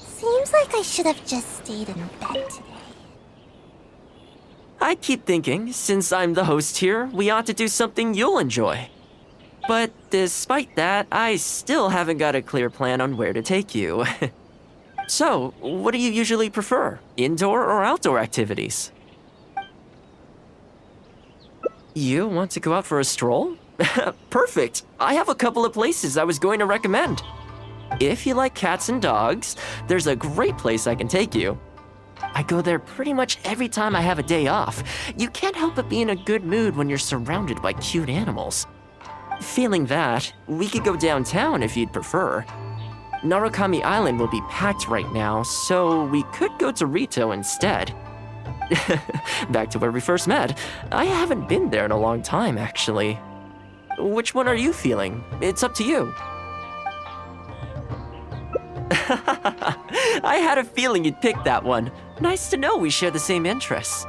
Seems like I should have just stayed in bed today. I keep thinking, since I'm the host here, we ought to do something you'll enjoy. But despite that, I still haven't got a clear plan on where to take you. So, what do you usually prefer? Indoor or outdoor activities? You want to go out for a stroll? Perfect! I have a couple of places I was going to recommend. If you like cats and dogs, there's a great place I can take you. I go there pretty much every time I have a day off. You can't help but be in a good mood when you're surrounded by cute animals. Feeling that, we could go downtown if you'd prefer. Narukami Island will be packed right now, so we could go to Rito instead. Back to where we first met. I haven't been there in a long time, actually. Which one are you feeling? It's up to you. I had a feeling you'd pick that one. Nice to know we share the same interests.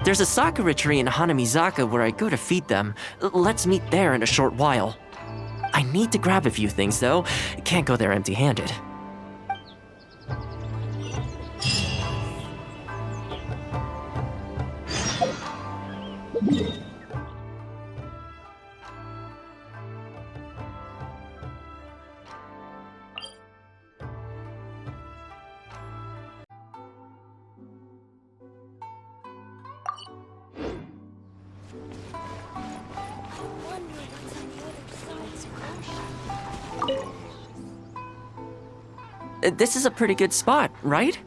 There's a sakura tree in Hanamizaka where I go to feed them. Let's meet there in a short while. I need to grab a few things, though. Can't go there empty-handed. This is a pretty good spot, right?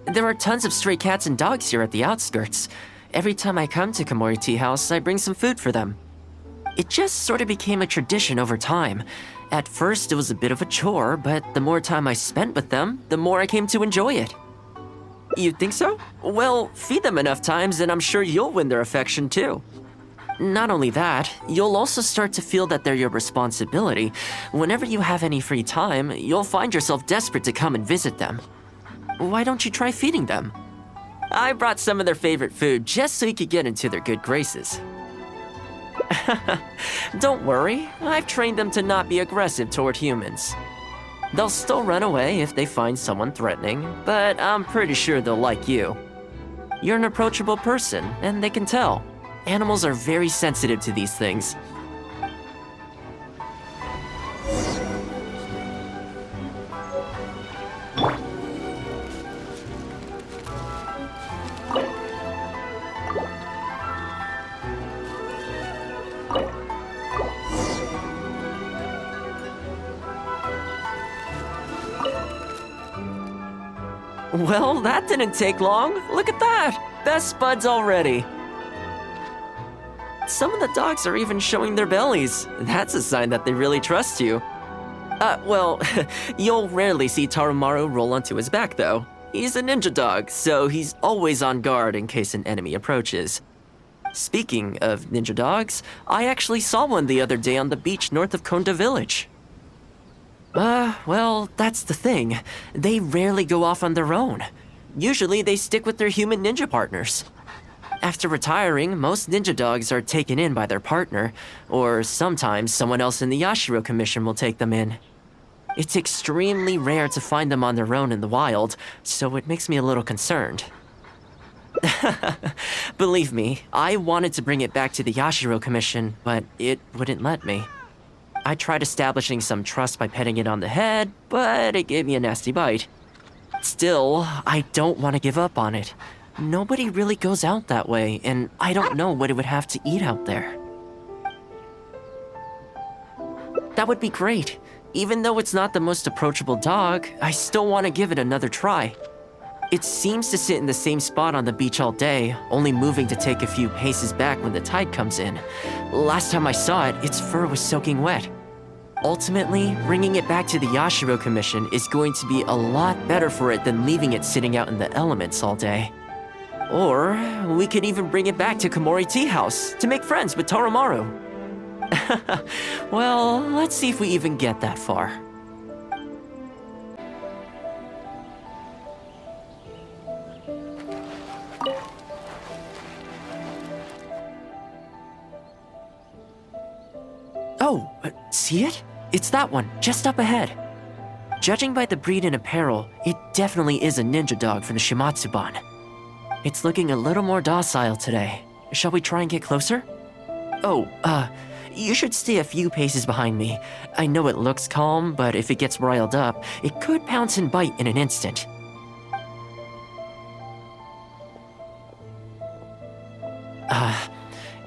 There are tons of stray cats and dogs here at the outskirts. Every time I come to Komori Tea House, I bring some food for them. It just sort of became a tradition over time. At first, it was a bit of a chore, but the more time I spent with them, the more I came to enjoy it. You think so? Well, feed them enough times and I'm sure you'll win their affection too. Not only that, you'll also start to feel that they're your responsibility. Whenever you have any free time, you'll find yourself desperate to come and visit them. Why don't you try feeding them? I brought some of their favorite food just so you could get into their good graces. Don't worry, I've trained them to not be aggressive toward humans. They'll still run away if they find someone threatening, but I'm pretty sure they'll like you. You're an approachable person, and they can tell. Animals are very sensitive to these things. Well, that didn't take long. Look at that! Best buds already. Some of the dogs are even showing their bellies. That's a sign that they really trust you. Well, you'll rarely see Tarumaru roll onto his back, though. He's a ninja dog, so he's always on guard in case an enemy approaches. Speaking of ninja dogs, I actually saw one the other day on the beach north of Konda Village. Well, that's the thing. They rarely go off on their own. Usually they stick with their human ninja partners. After retiring, most ninja dogs are taken in by their partner, or sometimes someone else in the Yashiro Commission will take them in. It's extremely rare to find them on their own in the wild, so it makes me a little concerned. Believe me, I wanted to bring it back to the Yashiro Commission, but it wouldn't let me. I tried establishing some trust by petting it on the head, but it gave me a nasty bite. Still, I don't want to give up on it. Nobody really goes out that way, and I don't know what it would have to eat out there. That would be great. Even though it's not the most approachable dog, I still want to give it another try. It seems to sit in the same spot on the beach all day, only moving to take a few paces back when the tide comes in. Last time I saw it, its fur was soaking wet. Ultimately, bringing it back to the Yashiro Commission is going to be a lot better for it than leaving it sitting out in the elements all day. Or, we could even bring it back to Komori Tea House to make friends with Tarumaru. Well, let's see if we even get that far. Oh, see it? It's that one, just up ahead. Judging by the breed and apparel, it definitely is a ninja dog from the Shimatsuban. It's looking a little more docile today. Shall we try and get closer? Oh, you should stay a few paces behind me. I know it looks calm, but if it gets riled up, it could pounce and bite in an instant.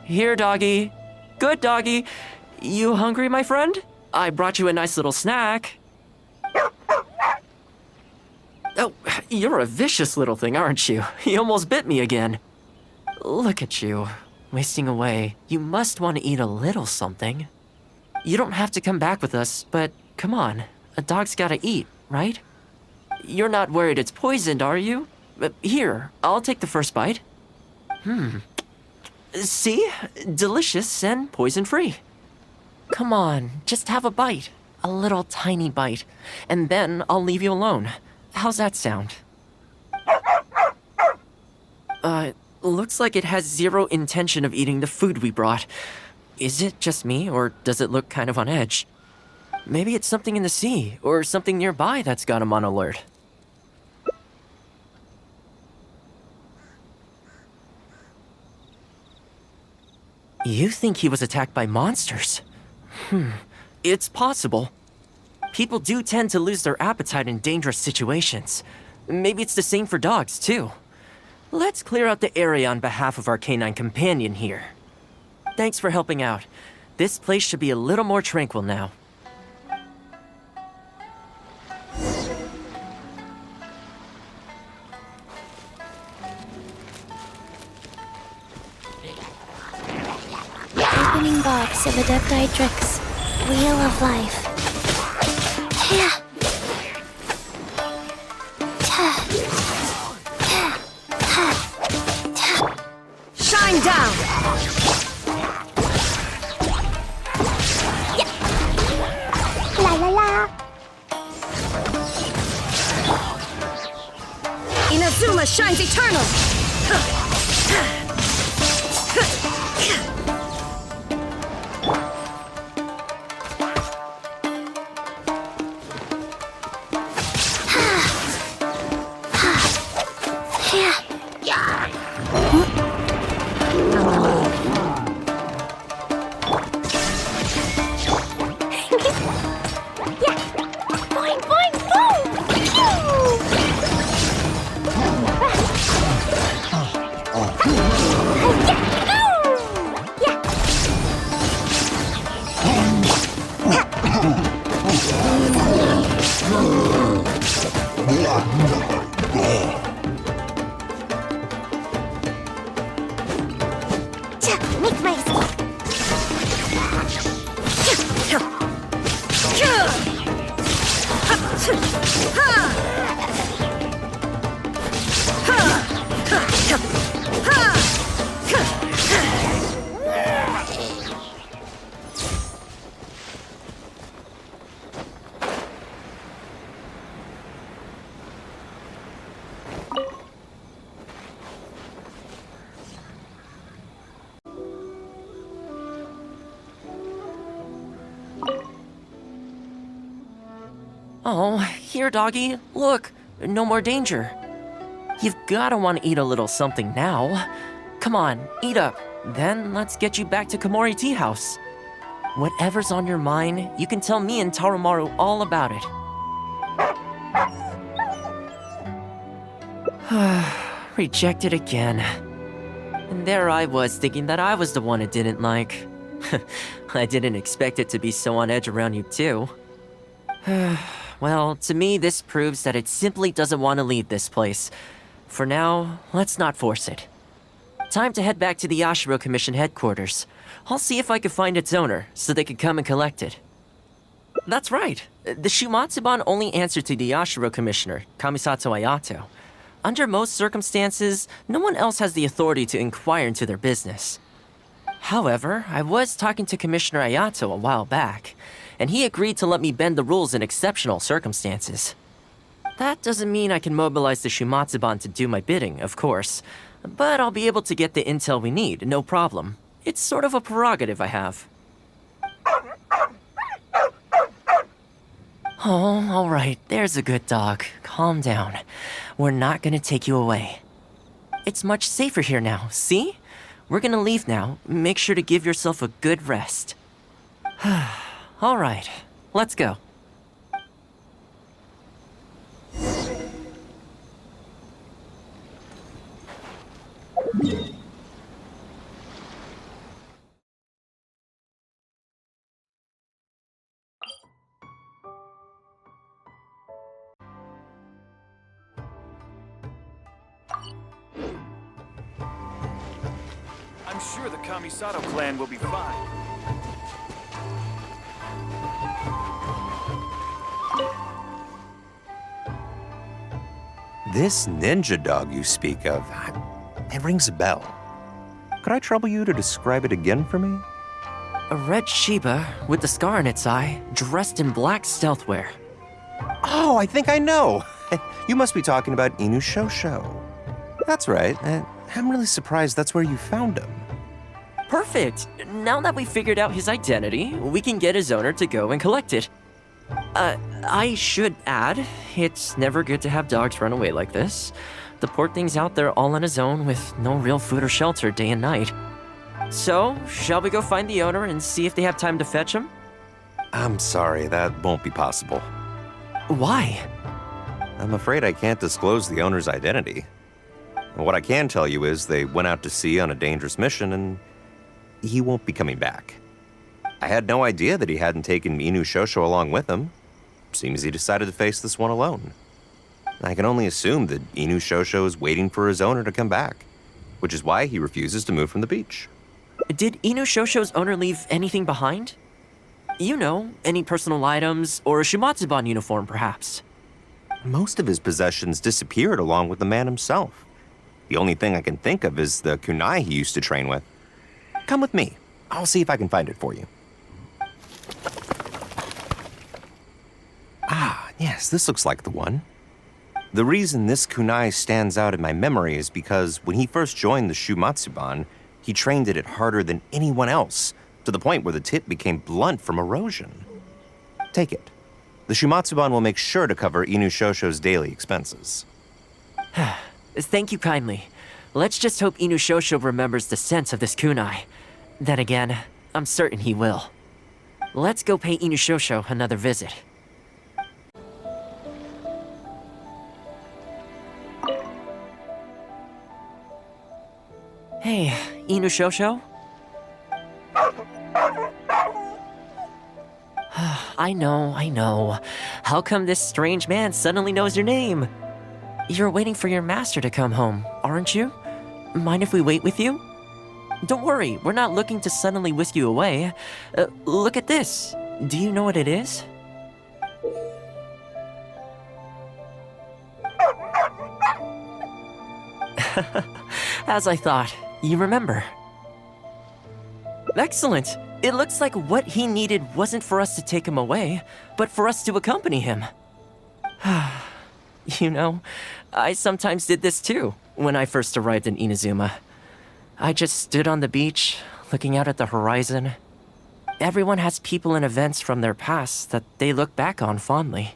Here, doggy. Good doggy. You hungry, my friend? I brought you a nice little snack. Oh, you're a vicious little thing, aren't you? You almost bit me again. Look at you, wasting away. You must want to eat a little something. You don't have to come back with us, but come on. A dog's gotta eat, right? You're not worried it's poisoned, are you? Here, I'll take the first bite. See? Delicious and poison-free. Come on, just have a bite. A little tiny bite. And then I'll leave you alone. How's that sound? Looks like it has zero intention of eating the food we brought. Is it just me, or does it look kind of on edge? Maybe it's something in the sea, or something nearby that's got him on alert. You think he was attacked by monsters? It's possible. People do tend to lose their appetite in dangerous situations. Maybe it's the same for dogs, too. Let's clear out the area on behalf of our canine companion here. Thanks for helping out. This place should be a little more tranquil now. Opening box of Adepti Tricks. Wheel of Life. Yeah. Shine down! La la la. Inazuma shines eternal! Boing, boing, boom! Make my escape. Oh, here, doggy. Look, no more danger. You've gotta want to eat a little something now. Come on, eat up. Then let's get you back to Komori Tea House. Whatever's on your mind, you can tell me and Tarumaru all about it. Rejected again. And there I was thinking that I was the one it didn't like. I didn't expect it to be so on edge around you too. Well, to me this proves that it simply doesn't want to leave this place. For now, let's not force it. Time to head back to the Yashiro Commission headquarters. I'll see if I can find its owner, so they can come and collect it. That's right. The Shumatsuban only answer to the Yashiro Commissioner, Kamisato Ayato. Under most circumstances, no one else has the authority to inquire into their business. However, I was talking to Commissioner Ayato a while back, and he agreed to let me bend the rules in exceptional circumstances. That doesn't mean I can mobilize the Shumatsuban to do my bidding, of course, but I'll be able to get the intel we need, no problem. It's sort of a prerogative I have. Oh, all right. There's a good dog. Calm down. We're not gonna take you away. It's much safer here now, see? We're gonna leave now. Make sure to give yourself a good rest. All right, let's go. I'm sure the Kamisato clan will be fine. This ninja dog you speak of, it rings a bell. Could I trouble you to describe it again for me? A red Shiba with a scar in its eye, dressed in black stealth wear. Oh, I think I know. You must be talking about Inu Shosho. That's right. I'm really surprised that's where you found him. Perfect! Now that we figured out his identity, we can get his owner to go and collect it. I should add, it's never good to have dogs run away like this. The poor thing's out there all on his own with no real food or shelter day and night. So, shall we go find the owner and see if they have time to fetch him? I'm sorry, that won't be possible. Why? I'm afraid I can't disclose the owner's identity. What I can tell you is they went out to sea on a dangerous mission and he won't be coming back. I had no idea that he hadn't taken Inu Shosho along with him. Seems he decided to face this one alone. I can only assume that Inu Shosho is waiting for his owner to come back, which is why he refuses to move from the beach. Did Inu Shosho's owner leave anything behind? You know, any personal items or a Shumatsuban uniform, perhaps? Most of his possessions disappeared along with the man himself. The only thing I can think of is the kunai he used to train with. Come with me. I'll see if I can find it for you. Ah, yes, this looks like the one. The reason this kunai stands out in my memory is because when he first joined the Shumatsuban, he trained it harder than anyone else, to the point where the tip became blunt from erosion. Take it. The Shumatsuban will make sure to cover Inu Shosho's daily expenses. Thank you kindly. Let's just hope Inu Shosho remembers the sense of this kunai. Then again, I'm certain he will. Let's go pay Inu Shosho another visit. Hey, Inu Shosho? I know. How come this strange man suddenly knows your name? You're waiting for your master to come home, aren't you? Mind if we wait with you? Don't worry, we're not looking to suddenly whisk you away. Look at this. Do you know what it is? As I thought, you remember. Excellent. It looks like what he needed wasn't for us to take him away, but for us to accompany him. You know, I sometimes did this too, when I first arrived in Inazuma. I just stood on the beach, looking out at the horizon. Everyone has people and events from their past that they look back on fondly.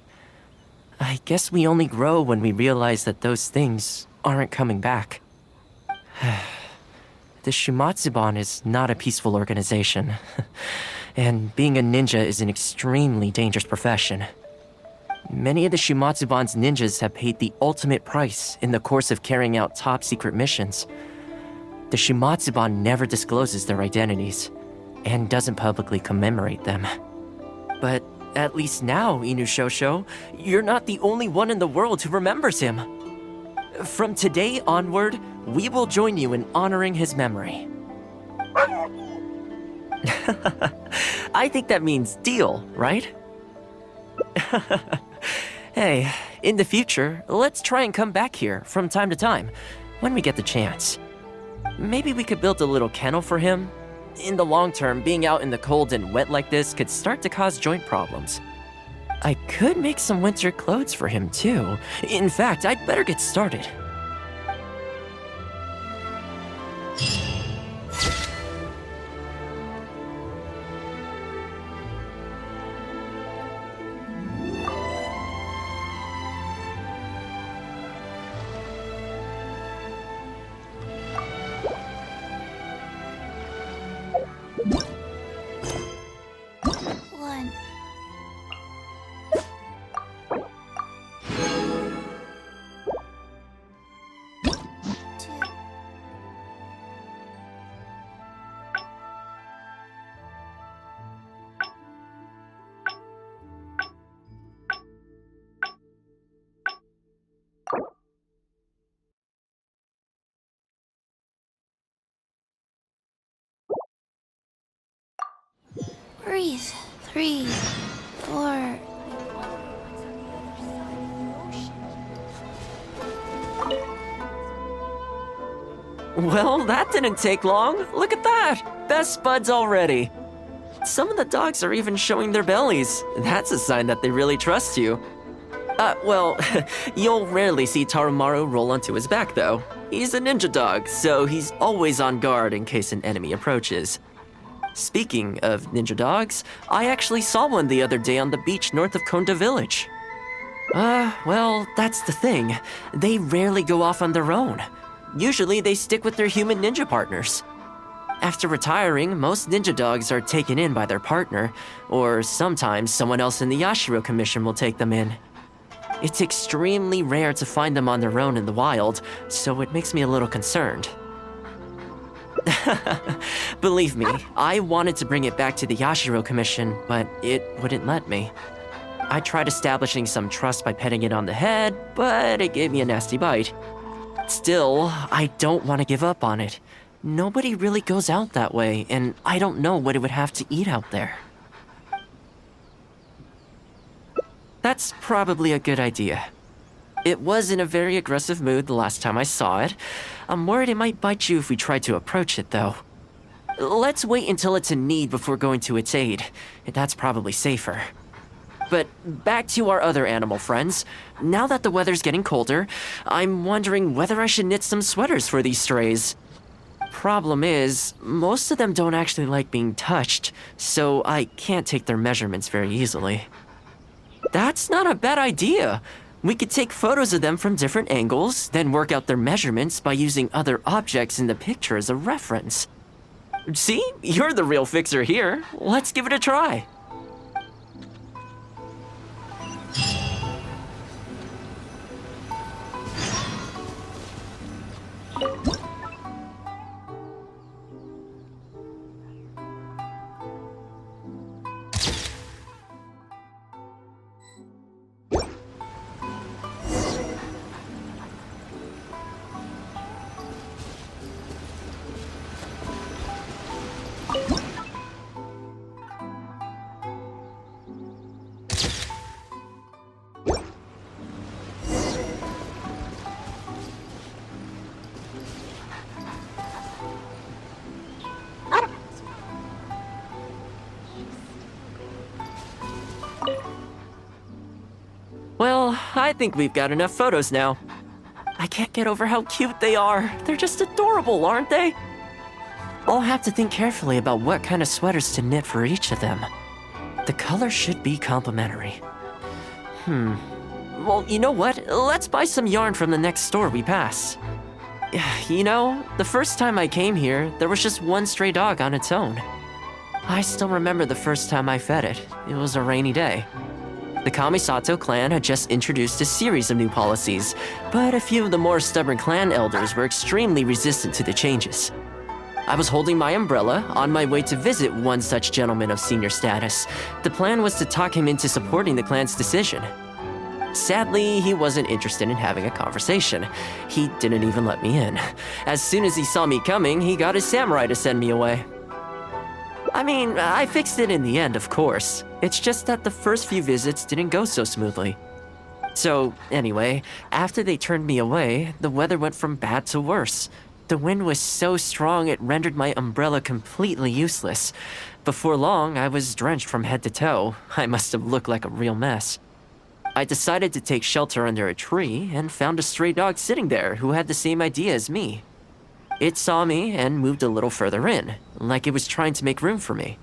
I guess we only grow when we realize that those things aren't coming back. The Shumatsuban is not a peaceful organization, and being a ninja is an extremely dangerous profession. Many of the Shumatsuban's ninjas have paid the ultimate price in the course of carrying out top-secret missions. The Shumatsuban never discloses their identities, and doesn't publicly commemorate them. But at least now, Inu Shosho, you're not the only one in the world who remembers him. From today onward, we will join you in honoring his memory. I think that means deal, right? Hey, in the future, let's try and come back here from time to time, when we get the chance. Maybe we could build a little kennel for him. In the long term, being out in the cold and wet like this could start to cause joint problems. I could make some winter clothes for him too. In fact, I'd better get started. Breathe. 3, 4. Well, that didn't take long. Look at that! Best buds already. Some of the dogs are even showing their bellies. That's a sign that they really trust you. Well, you'll rarely see Tarumaru roll onto his back, though. He's a ninja dog, so he's always on guard in case an enemy approaches. Speaking of ninja dogs, I actually saw one the other day on the beach north of Konda Village. Well, that's the thing. They rarely go off on their own. Usually they stick with their human ninja partners. After retiring, most ninja dogs are taken in by their partner, or sometimes someone else in the Yashiro Commission will take them in. It's extremely rare to find them on their own in the wild, so it makes me a little concerned. Believe me, I wanted to bring it back to the Yashiro Commission, but it wouldn't let me. I tried establishing some trust by petting it on the head, but it gave me a nasty bite. Still, I don't want to give up on it. Nobody really goes out that way, and I don't know what it would have to eat out there. That's probably a good idea. It was in a very aggressive mood the last time I saw it. I'm worried it might bite you if we try to approach it, though. Let's wait until it's in need before going to its aid. That's probably safer. But back to our other animal friends. Now that the weather's getting colder, I'm wondering whether I should knit some sweaters for these strays. Problem is, most of them don't actually like being touched, so I can't take their measurements very easily. That's not a bad idea. We could take photos of them from different angles, then work out their measurements by using other objects in the picture as a reference. See? You're the real fixer here. Let's give it a try. Well, I think we've got enough photos now. I can't get over how cute they are. They're just adorable, aren't they? I'll have to think carefully about what kind of sweaters to knit for each of them. The color should be complementary. Well, you know what? Let's buy some yarn from the next store we pass. You know, the first time I came here, there was just one stray dog on its own. I still remember the first time I fed it. It was a rainy day. The Kamisato clan had just introduced a series of new policies, but a few of the more stubborn clan elders were extremely resistant to the changes. I was holding my umbrella, on my way to visit one such gentleman of senior status. The plan was to talk him into supporting the clan's decision. Sadly, he wasn't interested in having a conversation. He didn't even let me in. As soon as he saw me coming, he got his samurai to send me away. I mean, I fixed it in the end, of course. It's just that the first few visits didn't go so smoothly. So, anyway, after they turned me away, the weather went from bad to worse. The wind was so strong it rendered my umbrella completely useless. Before long, I was drenched from head to toe. I must have looked like a real mess. I decided to take shelter under a tree and found a stray dog sitting there who had the same idea as me. It saw me and moved a little further in, like it was trying to make room for me.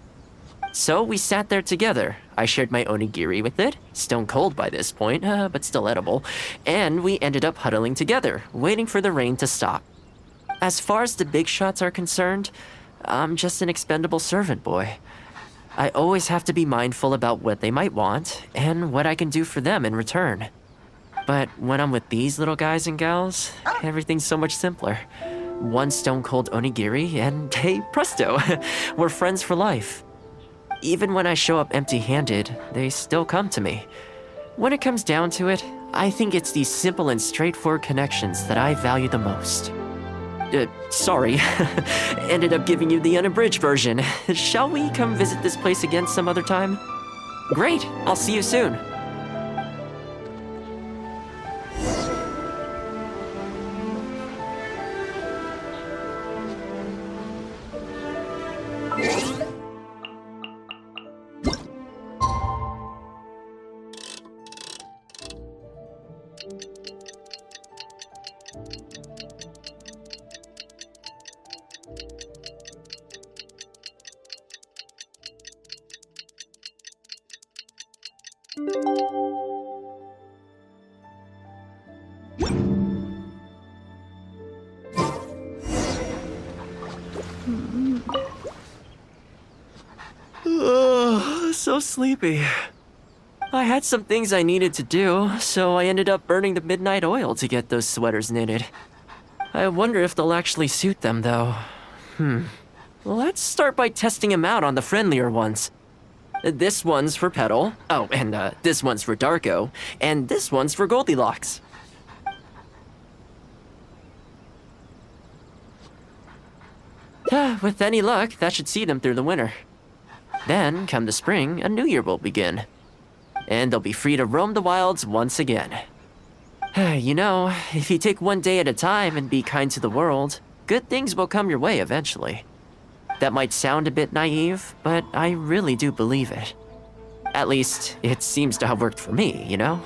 So we sat there together. I shared my onigiri with it, stone cold by this point, but still edible, and we ended up huddling together, waiting for the rain to stop. As far as the big shots are concerned, I'm just an expendable servant boy. I always have to be mindful about what they might want and what I can do for them in return. But when I'm with these little guys and gals, everything's so much simpler. One stone-cold onigiri, and hey, presto, we're friends for life. Even when I show up empty-handed, they still come to me. When it comes down to it, I think it's these simple and straightforward connections that I value the most. sorry. Ended up giving you the unabridged version. Shall we come visit this place again some other time? Great, I'll see you soon. So sleepy. I had some things I needed to do, so I ended up burning the midnight oil to get those sweaters knitted. I wonder if they'll actually suit them, though. Let's start by testing them out on the friendlier ones. This one's for Petal. Oh, and this one's for Darko. And this one's for Goldilocks. With any luck, that should see them through the winter. Then, come the spring, a new year will begin. And they'll be free to roam the wilds once again. You know, if you take one day at a time and be kind to the world, good things will come your way eventually. That might sound a bit naive, but I really do believe it. At least, it seems to have worked for me, you know?